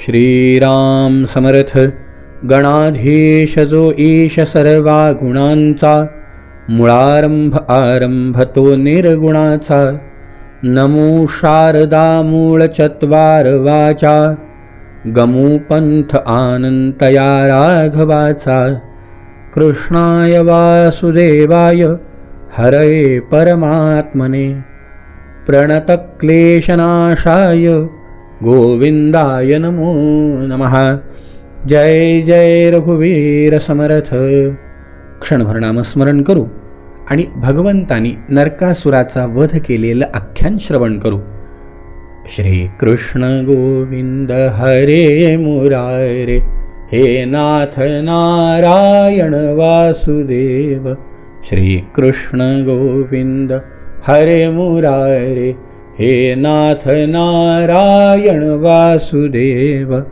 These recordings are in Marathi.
श्रीराम समर्थ. गणाधीश जो ईश सर्वा गुणांचा, मुळारंभ आरंभ तो निर्गुणाचा. नमो शारदा मूळ चत्वार वाचा, गमू पंथ आनंतया राघवाचा. कृष्णाय वासुदेवाय हरये परमात्मने, प्रणतक्लेशनाशाय गोविंदाय नमो नमः. जय जय रघुवीर समर्थ. क्षणभर नामस्मरण करू आणि भगवंतानी नरकासुराचा वध केलेलं आख्यान श्रवण करू. श्री कृष्ण गोविंद हरे मुरारे, हे नाथ नारायण वासुदेव. श्री कृष्ण गोविंद हरे मुरारे, हे नाथ नारायण वासुदेव.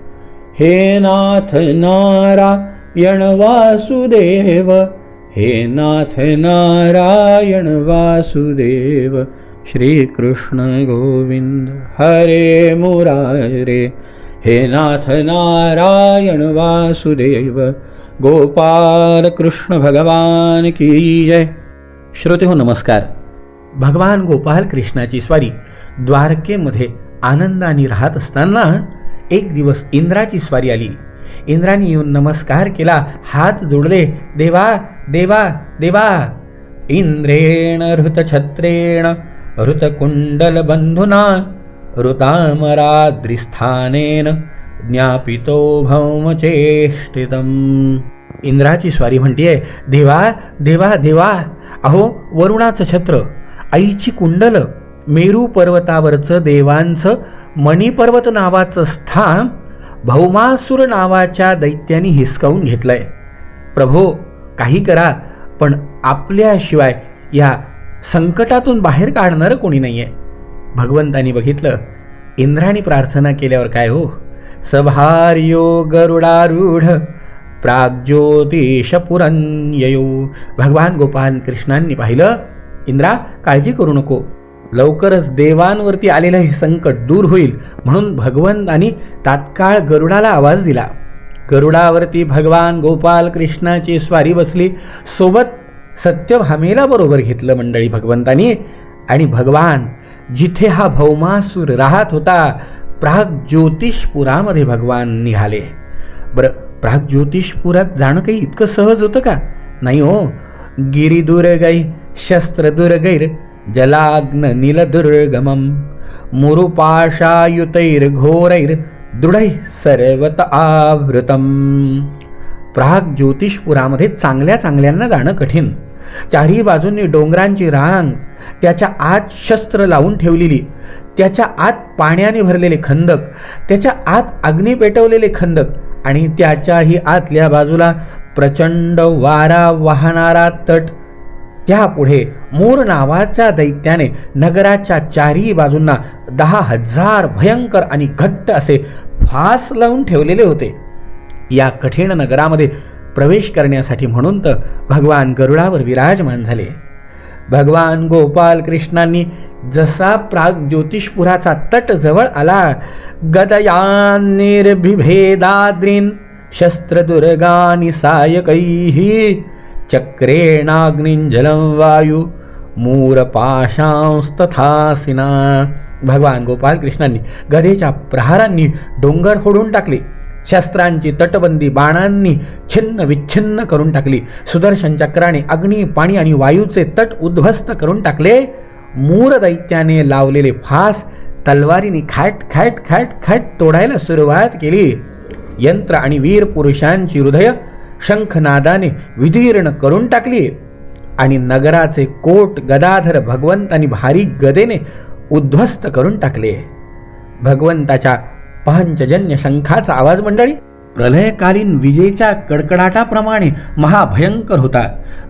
हे नाथ नारायण वासुदेव, हे नाथ नारायण वासुदेव. श्री कृष्ण गोविंद हरे मुरारे, हे नाथ नारायण वासुदेव. गोपाल कृष्ण भगवान की जय. श्रोते हो नमस्कार. भगवान गोपाल कृष्णाची स्वारी द्वारकेमध्ये आनंदाने राहत असताना एक दिवस इंद्राची स्वारी आली. इंद्राने येऊन नमस्कार केला, हात जोडले. देवा देवा देवा. इंद्रेण ऋतछत्रेण ऋतकुंडल बंधुना, ऋतामराद्रिस्थानेन ज्ञापितो भौमचेष्टितम्. इंद्राची स्वारी म्हणतीये, देवा देवा देवा. अहो वरुणाचं छत्र, आईची कुंडल, मेरू पर्वतावरचं देवांचं मणिपर्वत नावाचं स्थान भौमासुर नावाच्या दैत्याने हिसकावून घेतलंय. प्रभो काही करा, पण आपल्याशिवाय या संकटातून बाहेर काढणारं कोणी नाहीये. भगवंतानी बघितलं, इंद्राणी प्रार्थना केल्यावर काय हो. सभार्यो गरुडारूढ प्राग्ज्योतिषपुरंययो. भगवान गोपाल कृष्णांनी पाहिलं, इंद्रा काळजी करू नको, लवकरच देवांवरती आलेलं हे संकट दूर होईल. म्हणून भगवंतानी तात्काळ गरुडाला आवाज दिला. गरुडावरती भगवान गोपाल कृष्णाची स्वारी बसली. सोबत सत्यभामेला बरोबर घेतलं मंडळी भगवंतानी. आणि भगवान जिथे हा भौमासूर राहत होता, प्राग्ज्योतिषपुरामध्ये भगवान निघाले. बरं, प्राग्ज्योतिषपुरात जाणं काही इतकं सहज होतं का? नाही हो. गिरिदुर्गै शस्त्रदुर्गैर जलाग्न नीलदुर्गमम, मुरुपाशायुतैर्घोरैर दृढै सर्वत आवृतम. प्राग्ज्योतिषपुरामध्ये चांगल्या चांगल्यांना जाणं कठीण. चारही बाजूंनी डोंगरांची रांग, त्याच्या आत शस्त्र लावून ठेवलेली, त्याच्या आत पाण्याने भरलेले खंदक, त्याच्या आत अग्नी पेटवलेले खंदक, आणि त्याच्याही आतल्या बाजूला प्रचंड वारा वाहणारा तट. त्यापुढे मोर नावाच्या दैत्याने नगराच्या चारही बाजूंना 10,000 भयंकर आणि घट्ट असे फास लावून ठेवलेले होते. या कठीण नगरामध्ये प्रवेश करण्यासाठी म्हणून तर भगवान गरुडावर विराजमान झाले. भगवान गोपाल कृष्णांनी जसा प्राग्ज्योतिषपुराचा तट जवळ आला, गदयान्निर्बिभेदाद्रीन शस्त्रदुर्गानि सायकैः, चक्रेणाग्निंजलं वायु मूरपाशांस्तथासिना. भगवान गोपाल कृष्णांनी गदेच्या प्रहारांनी डोंगर फोडून टाकले. शस्त्रांची तटबंदी बाणांनी छिन्न विच्छिन्न करून टाकली. सुदर्शन चक्राने अग्नी, पाणी आणि वायूचे तट उद्ध्वस्त करून टाकले. मूर दैत्याने लावलेले फास तलवारीने खॅट खॅट खॅट खॅट तोडायला सुरुवात केली. यंत्र आणि वीर पुरुषांची हृदय शंखनादाने विदीर्ण करून टाकली. आणि नगराचे कोट गदाधर भगवंतानी भारी गदेने उद्ध्वस्त करून टाकले. भगवंताच्या पांचजन्य शंखाचा आवाज मंडळी प्रलयकालीन विजेच्या कडकडाटाप्रमाणे महाभयंकर होता.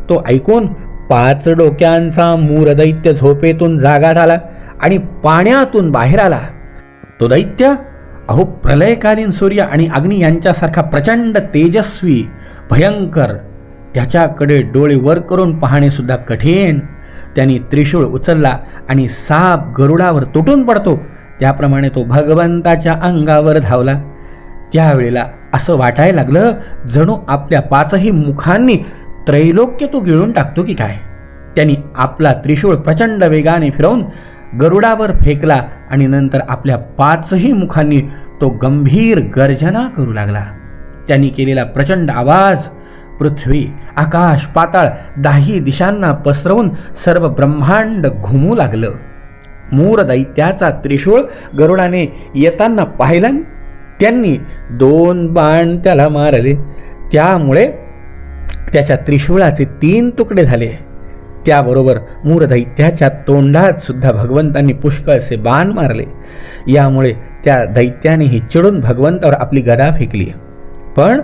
तो ऐकून 5 डोक्यांचा मूरदैत्य झोपेतून जागा झाला आणि पाण्यातून बाहेर आला. तो दैत्य अहो प्रलयकालीन सूर्य आणि अग्नी यांच्यासारखा प्रचंड तेजस्वी, भयंकर. त्याच्याकडे डोळे वर करून पाहणे सुद्धा कठीण. त्यांनी त्रिशूळ उचलला आणि साप गरुडावर तुटून पडतो त्याप्रमाणे तो भगवंताच्या अंगावर धावला. त्यावेळेला असं वाटायला लागलं जणू आपल्या पाचही मुखांनी त्रैलोक्य तो गिळून टाकतो की काय. त्यांनी आपला त्रिशूळ प्रचंड वेगाने फिरवून गरुडावर फेकला आणि नंतर आपल्या पाचही मुखांनी तो गंभीर गर्जना करू लागला. त्यांनी केलेला प्रचंड आवाज पृथ्वी, आकाश, पाताळ दाही दिशांना पसरवून सर्व ब्रह्मांड घुमू लागलं. मूर दैत्याचा त्रिशूळ गरुडाने येताना पाहिला. त्यांनी 2 बाण त्याला मारले. त्यामुळे त्याच्या त्रिशूळाचे 3 तुकडे झाले. त्याबरोबर मूर दैत्याच्या तोंडात सुद्धा भगवंतांनी पुष्कळसे बाण मारले. यामुळे त्या दैत्यानेही चिडून भगवंतावर आपली गदा फेकली. पण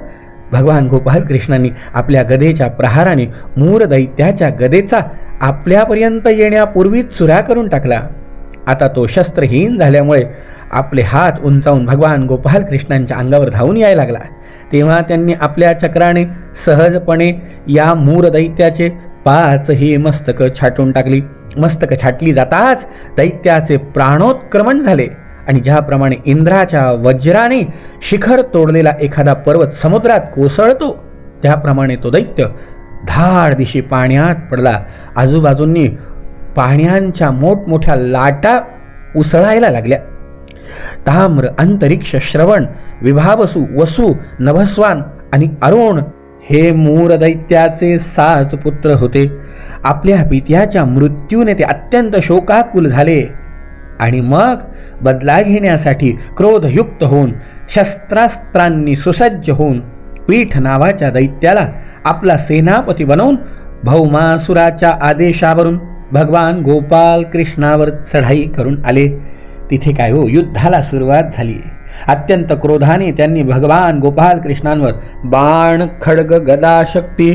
भगवान गोपाल कृष्णांनी आपल्या गदेच्या प्रहाराने मूर दैत्याच्या गदेचा आपल्यापर्यंत येण्यापूर्वीच चुरा करून टाकला. आता तो शस्त्रहीन झाल्यामुळे आपले हात उंचावून भगवान गोपाल कृष्णांच्या अंगावर धावून यायला लागला. तेव्हा त्यांनी आपल्या चक्राने सहजपणे या मूर दैत्याचे 5ही मस्तकं छाटून टाकली. मस्तकं छाटली जाताच दैत्याचे प्राणोत्क्रमण झाले आणि ज्याप्रमाणे इंद्राच्या वज्राने शिखर तोडलेला एखादा पर्वत समुद्रात कोसळतो त्याप्रमाणे तो दैत्य धाड दिशी पाण्यात पडला. आजूबाजूंनी पाण्याच्या मोठमोठ्या लाटा उसळायला लागल्या. ताम्र, अंतरिक्ष, श्रवण, विभावसू, वसू, नभस्वान आणि अरुण हे मूर दैत्याचे 7 पुत्र होते. आपल्या पित्याच्या मृत्यूने ते अत्यंत शोकाकुल झाले आणि मग बदला घेण्यासाठी क्रोधयुक्त होऊन शस्त्रास्त्रांनी सुसज्ज होऊन पीठ नावाच्या दैत्याला आपला सेनापती बनवून भौमासुराच्या आदेशावरून भगवान गोपाल कृष्णावर चढाई करून आले. तिथे काय हो, युद्धाला सुरुवात झाली. अत्यंत क्रोधाने त्यांनी भगवान गोपाल कृष्णांवर बाण, खड्ग, गदा, शक्ती,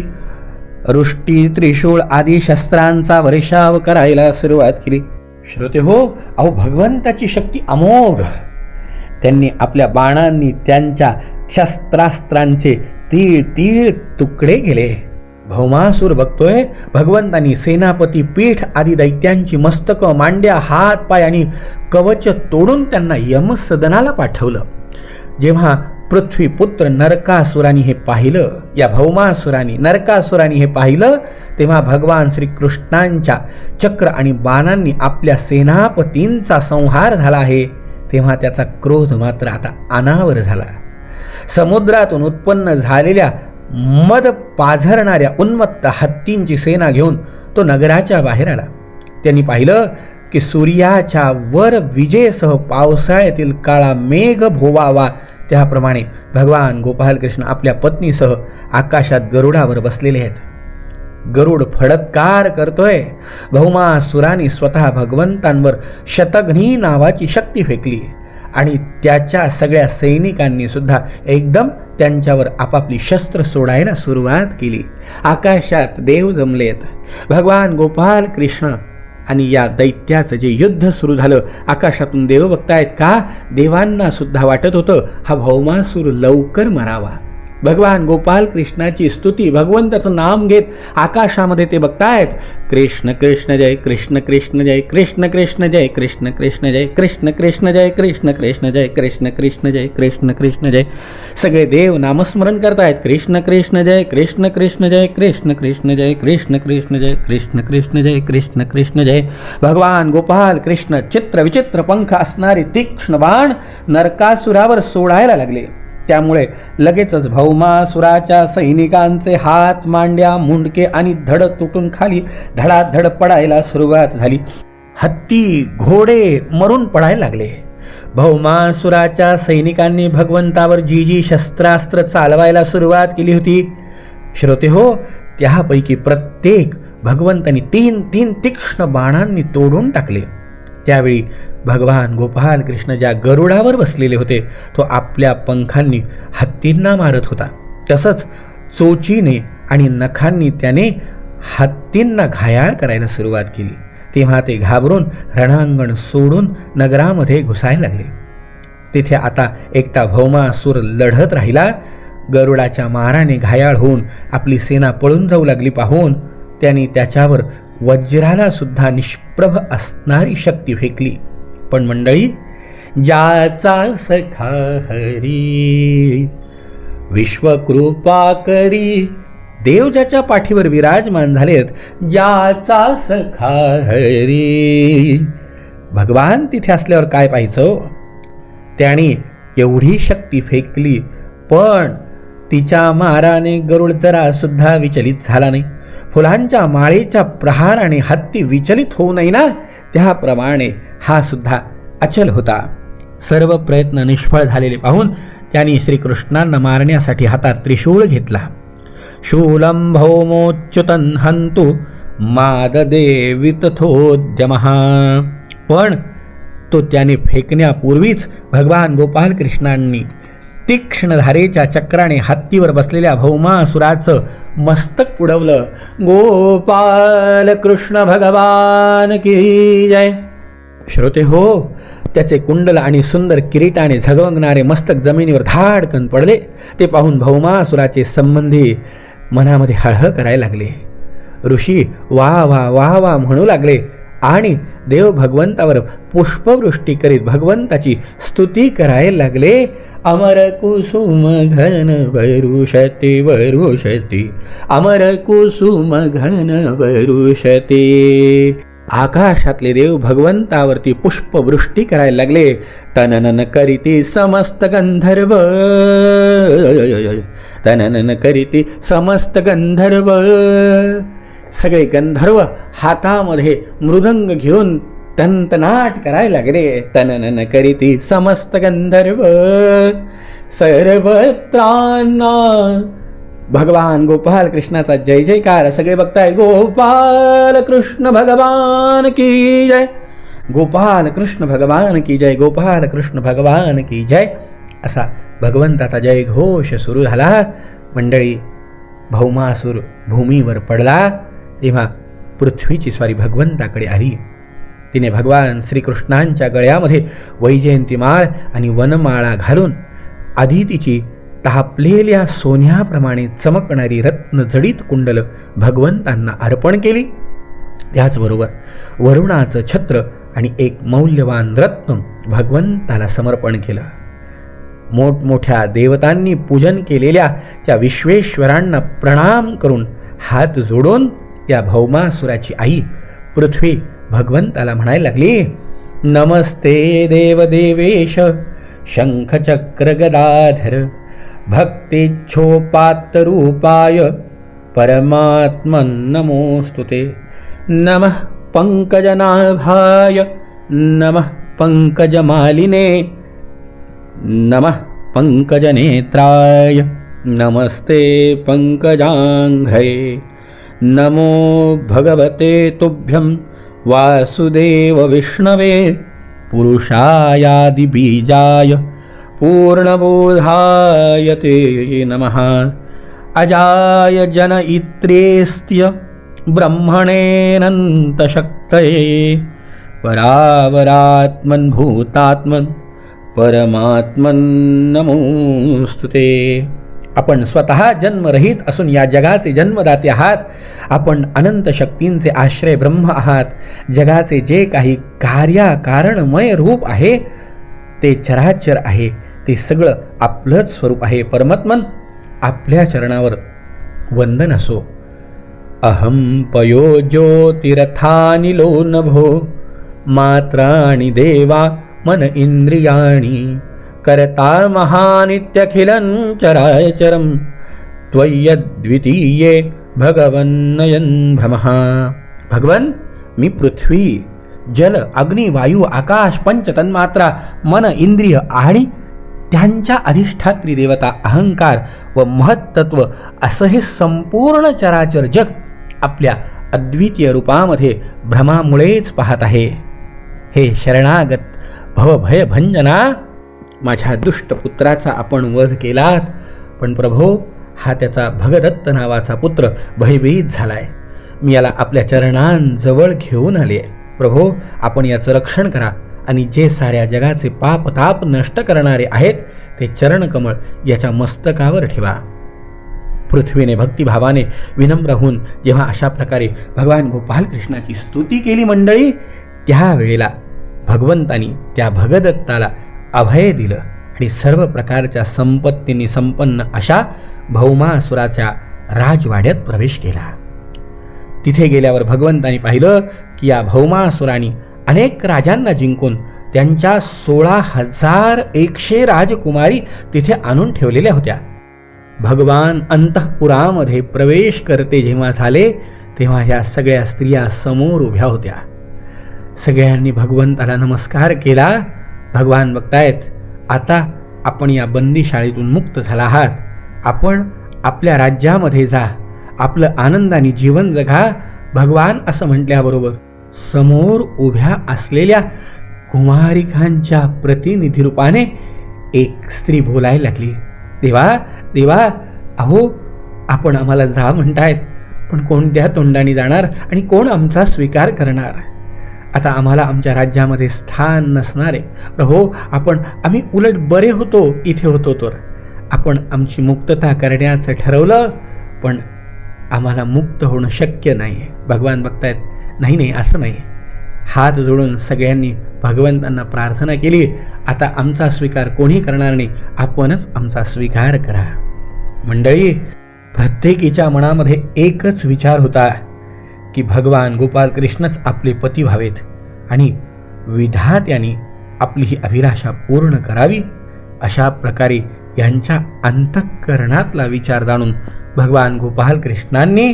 रुष्टी, त्रिशूळ आदी शस्त्रांचा वर्षाव करायला सुरुवात केली. श्रोते हो, अहो भगवंताची शक्ती अमोघ. त्यांनी आपल्या बाणांनी त्यांच्या शस्त्रास्त्रांचे तीळ तीळ तुकडे केले. भौमासूर बघतोय भगवंतांनी सेनापती, पीठ आदी दैत्यांची मस्तकं, मांड्या, हात, पाय आणि कवच तोडून त्यांना यमसदनाला पाठवलं. जेव्हा पृथ्वीपुत्र नरकासुराने हे पाहिलं, या भौमासुराने नरकासुराने हे पाहिलं, तेव्हा भगवान श्रीकृष्णांच्या चक्र आणि बाणांनी आपल्या सेनापतींचा संहार झाला आहे. तेव्हा त्याचा क्रोध मात्र आता अनावर झाला. समुद्रातून उत्पन्न झालेल्या मद पाझरणाऱ्या उन्मत्त हत्तींची सेना घेऊन तो नगराच्या बाहेर आला. त्यांनी पाहिलं की सूर्याच्या वर विजेसह पावसाळ्यातील काळा मेघ भोवावा त्याप्रमाणे भगवान गोपाल कृष्ण आपल्या पत्नीसह आकाशात गरुडावर बसलेले आहेत. गरुड फडत्कार करतोय. भौमासुराने स्वतः भगवंतांवर शतघ्नी नावाची शक्ती फेकली आणि त्याच्या सगळ्या सैनिकांनी सुद्धा एकदम त्यांच्यावर आपापली शस्त्र सोडायला सुरुवात केली. आकाशात देव जमलेत. भगवान गोपाल कृष्ण आणि या दैत्याचं जे युद्ध सुरू झालं, आकाशातून देव बघतायत का? देवांना सुद्धा वाटत होतं हा भौमासूर लवकर मरावा. भगवान गोपाल कृष्णाची स्तुती, भगवंताचं नाम घेत आकाशामध्ये ते बघतायत. कृष्ण कृष्ण जय कृष्ण कृष्ण जय कृष्ण कृष्ण जय कृष्ण कृष्ण जय कृष्ण कृष्ण जय कृष्ण कृष्ण जय कृष्ण कृष्ण जय कृष्ण कृष्ण जय. सगळे देव नामस्मरण करतायत. कृष्ण कृष्ण जय कृष्ण कृष्ण जय कृष्ण कृष्ण जय कृष्ण कृष्ण जय कृष्ण कृष्ण जय कृष्ण कृष्ण जय. भगवान गोपाल कृष्ण चित्र विचित्र पंख असणारे तीक्ष्ण बाण नरकासुरावर सोडायला लागले. त्यामुळे लगेचच भौमासुराच्या सैनिकांचे हात, मांड्या, मुंडके आणि धड तुटून खाली धडाधड पडायला सुरुवात झाली. हत्ती, घोडे मरून पडायला लागले. भौमासुराच्या सैनिकांनी भगवंतावर जी जी शस्त्रास्त्र चालवायला सुरुवात केली होती, श्रोते हो, त्यापैकी प्रत्येक भगवंतांनी 3 तीक्ष्ण बाणांनी तोडून टाकले. त्यावेळी भगवान गोपाल कृष्ण ज्या गरुडावर बसलेले होते तो आपल्या पंखांनी हत्तींना मारत होता. तसंच चोचीने आणि नखांनी त्याने हत्तींना घायाळ करायला सुरुवात केली. तेव्हा ते घाबरून रणांगण सोडून नगरामध्ये घुसायला लागले. तिथे आता एकटा भौमासूर लढत राहिला. गरुडाच्या माराने घायाळ होऊन आपली सेना पळून जाऊ लागली पाहून त्याने त्याच्यावर वज्राला सुद्धा निष्प्रभ असणारी शक्ती फेकली. पण मंडळी, ज्याचा सखा हरी. विश्वकृपा करी देव ज्याच्या पाठीवर विराजमान झालेत, ज्याचा सखा हरी. भगवान तिथे असल्यावर काय पाहायचं? त्याने एवढी शक्ती फेकली, पण तिच्या माराने गरुड जरा सुद्धा विचलित झाला नाही. फुलांच्या माळेच्या प्रहाराने हत्ती विचलित होऊ नये ना, त्याप्रमाणे हा सुद्धा अचल होता. सर्व प्रयत्न निष्फळ झालेले पाहून त्यांनी श्रीकृष्णांना मारण्यासाठी हातात त्रिशूळ घेतला. शूलं भौमोच्युतं हन्तु माददेवितथोद्यमः. पण तो त्याने फेकण्यापूर्वीच भगवान गोपाल कृष्णांनी तीक्ष्ण धारेच्या चक्राने हत्तीवर बसलेल्या भौमासुराचं मस्तक उडवलं. गोपाल कृष्ण भगवान की जय. श्रोते हो, त्याचे कुंडल आणि सुंदर किरीटाने झगमगणारे मस्तक जमिनीवर धाडकन पडले. ते पाहून भौमासुराचे संबंधी मनामध्ये हळहळ करायला लागले. ऋषी वा वा वा वा म्हणू लागले आणि देव भगवंतावर पुष्पवृष्टी करीत भगवंताची स्तुती करायला लागले. अमर कुसुम घन वरुषते वरुषते, अमर कुसुम घन वरुषते. आकाशातले देव भगवंतावरती पुष्पवृष्टी करायला लागले. तननन करीती समस्त गंधर्व, तननन करीती समस्त गंधर्व. सगळे गंधर्व हातामध्ये मृदंग घेऊन तंतनाट करायला लागले. तननन करीती समस्त गंधर्व. सर्वत्रांना भगवान गोपाल कृष्णाचा जय जयकार. सगळे बघताय, गोपाल कृष्ण भगवान की जय, गोपाल कृष्ण भगवान की जय, गोपाल कृष्ण भगवान की जय. असा भगवंताचा जय घोष सुरू झाला. मंडळी, भौमासूर भूमीवर पडला तेव्हा पृथ्वीची स्वारी भगवंताकडे आली. तिने भगवान श्रीकृष्णांच्या गळ्यामध्ये वैजयंती माळ आणि वनमाळा घालून आधी तिची तापलेल्या सोन्याप्रमाणे चमकणारी रत्न जडित कुंडल भगवंतांना अर्पण केली. त्याचबरोबर वरुणाचं छत्र आणि एक मौल्यवान रत्न भगवंताला समर्पण केलं. मोठमोठ्या देवतांनी पूजन केलेल्या त्या विश्वेश्वरांना प्रणाम करून हात जोडून त्या भौमासुराची आई पृथ्वी भगवंताला म्हणायला लागली, नमस्ते देवदेवेश शंखचक्र गदाधर भक्तिच्छोपात्तरूपाय परमात्मन् नमोस्तुते. नमः पंकजनाभाय नमः पंकजमालिने नमः पंकजनेत्राय नमस्ते पंकजांघ्रे. नमो भगवते तुभ्यं वासुदेव विष्णवे पुरुषायादिबीजाय पूर्णबोधाय ते नमः. अजाय जनयित्रेस्त्य ब्रह्मणेऽनन्तशक्तये परावरात्मन् भूतात्मन् परमात्मन् नमोस्तुते. आपण स्वतः जन्मरहित असून या जगाचे जन्मदाते आहात. आपण अनंत शक्तींचे आश्रय ब्रह्म आहात. जगाचे जे काही कार्यकारणमय रूप आहे ते चराचर आहे, ते सगळं आपलंच स्वरूप आहे. परमात्मन, आपल्या चरणावर वंदन असो. अहं पयो ज्योतिरथानिलो नभो मात्राणि देवा मन इंद्रियाणि करता महानित्यखिलं चराचरं त्वय्यद्वितीये भगवन्नयन भमः. भगवन, मी पृथ्वी, जल, अग्नी, वायू, आकाश, पंचतन्मात्रा, मन, इंद्रिय आणि त्यांच्या अधिष्ठात्री देवता, अहंकार व महत्त्व असं हे संपूर्ण चराचर जग आपल्या अद्वितीय रूपामध्ये भ्रमामुळेच पाहत आहे. हे शरणागत भवभयभंजना, माझ्या दुष्ट पुत्राचा आपण वध केलात, पण प्रभो, हा त्याचा भगदत्त नावाचा पुत्र भयभीत झालाय. मी याला आपल्या चरणांजवळ घेऊन आले. प्रभो, आपण याचं रक्षण करा आणि जे साऱ्या जगाचे पाप ताप नष्ट करणारे आहेत ते चरणकमळ याच्या मस्तकावर ठेवा. पृथ्वीने भक्तिभावाने विनम्र होऊन जेव्हा अशा प्रकारे भगवान गोपाल कृष्णाची स्तुती केली मंडळी, त्यावेळेला भगवंतानी त्या भगदत्ताला अभय दिलं आणि सर्व प्रकारच्या संपत्तींनी संपन्न अशा भौमासुराच्या राजवाड्यात प्रवेश केला. तिथे गेल्यावर भगवंतानी पाहिलं की या भौमासुराने अनेक राजांना जिंकून त्यांच्या 16,100 राजकुमारी तिथे आणून ठेवलेल्या होत्या. भगवान अंतःपुरामध्ये प्रवेश करते जेव्हा झाले तेव्हा ह्या सगळ्या स्त्रिया समोर उभ्या होत्या. सगळ्यांनी भगवंताला नमस्कार केला. भगवान बघतायत, आता आपण या बंदीशाळेतून मुक्त झाला आहात. आपण आपल्या राज्यामध्ये जा, आपलं आनंदाने जीवन जगा. भगवान असं म्हटल्याबरोबर समोर उभ्या असलेल्या कुमारिकांच्या प्रतिनिधी रूपाने एक स्त्री बोलायला लागली, देवा देवा, अहो आपण आम्हाला जा म्हणतायत, पण कोणत्या तोंडाने जाणार आणि कोण आमचा स्वीकार करणार? आता आम्हाला आमच्या राज्यामध्ये स्थान नसणार आहे. प्रभो, आम्ही उलट बरे होतो इथे होतो तर. आपण आमची मुक्तता करण्याचं ठरवलं, पण आम्हाला मुक्त होणं शक्य नाही. भगवान बघतायत, नाही असं नाही. हात जोडून सगळ्यांनी भगवंतांना प्रार्थना केली, आता आमचा स्वीकार कोणी करणार नाही, आपणच आमचा स्वीकार करा. मंडळी, प्रत्येकीच्या मनामध्ये एकच विचार होता की भगवान गोपाल कृष्णच आपले पती व्हावेत आणि विधात्याने आपली ही अभिलाषा पूर्ण करावी. अशा प्रकारे यांच्या अंतःकरणातला विचार जाणून भगवान गोपाल कृष्णांनी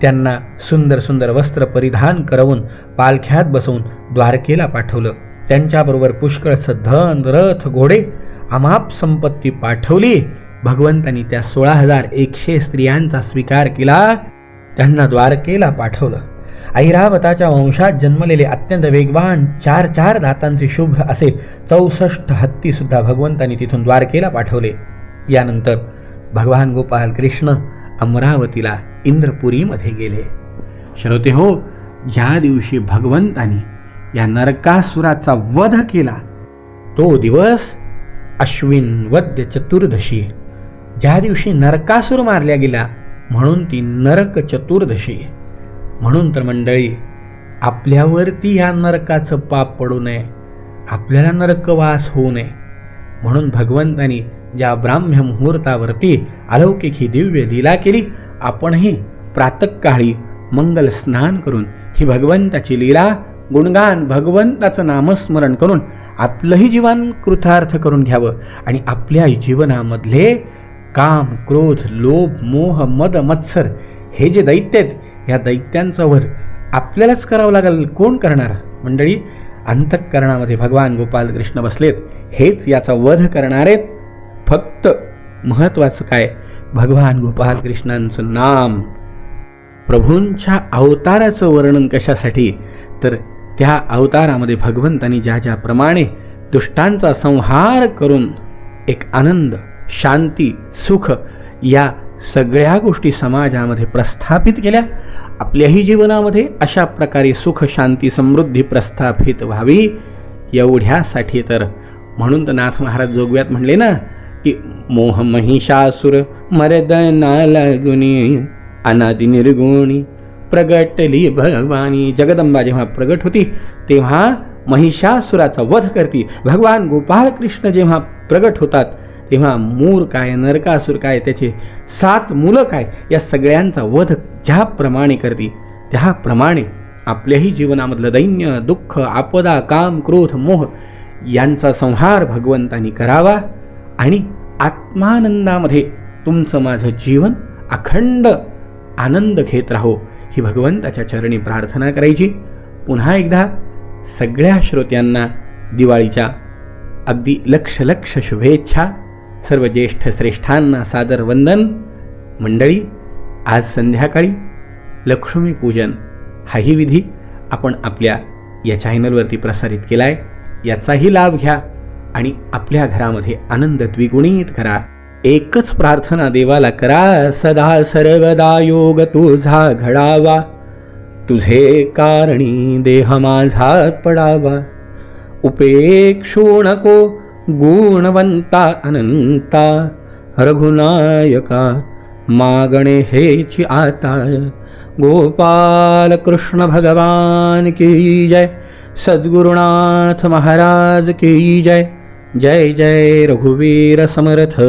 त्यांना सुंदर सुंदर वस्त्र परिधान करवून पालख्यात बसवून द्वारकेला पाठवलं. त्यांच्याबरोबर पुष्कळचं धन, रथ, घोडे, अमाप संपत्ती पाठवली. भगवंतांनी त्या 16,100 स्त्रियांचा स्वीकार केला, त्यांना द्वारकेला पाठवलं. ऐरावताच्या वंशात जन्मलेले अत्यंत वेगवान 4 दातांचे शुभ्र असे 64 हत्ती सुद्धा भगवंतांनी तिथून द्वारकेला पाठवले. यानंतर भगवान गोपाल कृष्ण अमरावतीला इंद्रपुरीमध्ये गेले. श्रोते हो, ज्या दिवशी भगवंतांनी या नरकासुराचा वध केला तो दिवस अश्विन वद्य चतुर्दशी, ज्या दिवशी नरकासुर मारल्या गेला म्हणून ती नरक चतुर्दशी. म्हणून तर मंडळी, आपल्यावरती या नरकाचं पाप पडू नये, आपल्याला नरकवास होऊ नये म्हणून भगवंतांनी ज्या ब्राह्म्य मुहूर्तावरती अलौकिक ही दिव्य लीला केली, आपणही प्रातःकाळी मंगल स्नान करून ही भगवंताची लीला गुणगान, भगवंताचं नामस्मरण करून आपलंही जीवन कृतार्थ करून घ्यावं आणि आपल्या जीवनामधले काम, क्रोध, लोभ, मोह, मद, मत्सर हे जे दैत्य आहेत, ह्या दैत्यांचा वध आपल्यालाच करावं लागेल. कोण करणार? मंडळी, अंतःकरणामध्ये भगवान गोपाल कृष्ण बसलेत, हेच याचा वध करणार आहेत. फक्त महत्त्वाचं काय? भगवान गोपाल कृष्णांचं नाम. प्रभूंच्या अवताराचं वर्णन कशासाठी? तर त्या अवतारामध्ये भगवंतांनी ज्या प्रमाणे दुष्टांचा संहार करून एक आनंद, शांती, सुख या सगळ्या गोष्टी समाजामध्ये प्रस्थापित केल्या, आपल्याही जीवनामध्ये अशा प्रकारे सुख, शांती, समृद्धी प्रस्थापित व्हावी एवढ्यासाठी तर म्हणून तर नाथ महाराज जोगव्यात म्हणले ना की मोह महिषासुर मर्दना लागुनी अनादि निर्गुणी प्रगटली भवानी. जगदंबा जेव्हा प्रगट होती तेव्हा महिषासुराचा वध करती. भगवान गोपाल कृष्ण जेव्हा प्रगट होतात तेव्हा मूर काय, नरकासुर काय, त्याचे 7 मुलं काय, या सगळ्यांचा वध ज्याप्रमाणे करती त्याप्रमाणे आपल्याही जीवनामधलं दैन्य, दुःख, आपदा, काम, क्रोध, मोह यांचा संहार भगवंतांनी करावा आणि आत्मानंदामध्ये तुमचं माझं जीवन अखंड आनंद घेत राहो ही भगवंताच्या चरणी प्रार्थना करायची. पुन्हा एकदा सगळ्या श्रोत्यांना दिवाळीच्या अगदी लक्ष शुभेच्छा. सर्व ज्येष्ठ श्रेष्ठांना सादर वंदन. मंडळी, आज संध्याकाळी लक्ष्मीपूजन हाही विधी आपण आपल्या या चॅनलवरती प्रसारित केला आहे. याचाही लाभ घ्या आणि आपल्या घरामध्ये आनंद द्विगुणित करा. एकच प्रार्थना देवाला करा, सदा सर्वदा योग तुझा घडावा, तुझे कारणी देह माझा पडावा, उपेक्षू नको गुणवंता अनंता, रघुनायका मागणे हेची आता. गोपाल कृष्ण भगवान की जय, सद्गुरुनाथ महाराज की जय, जय जय रघुवीर समर्थ.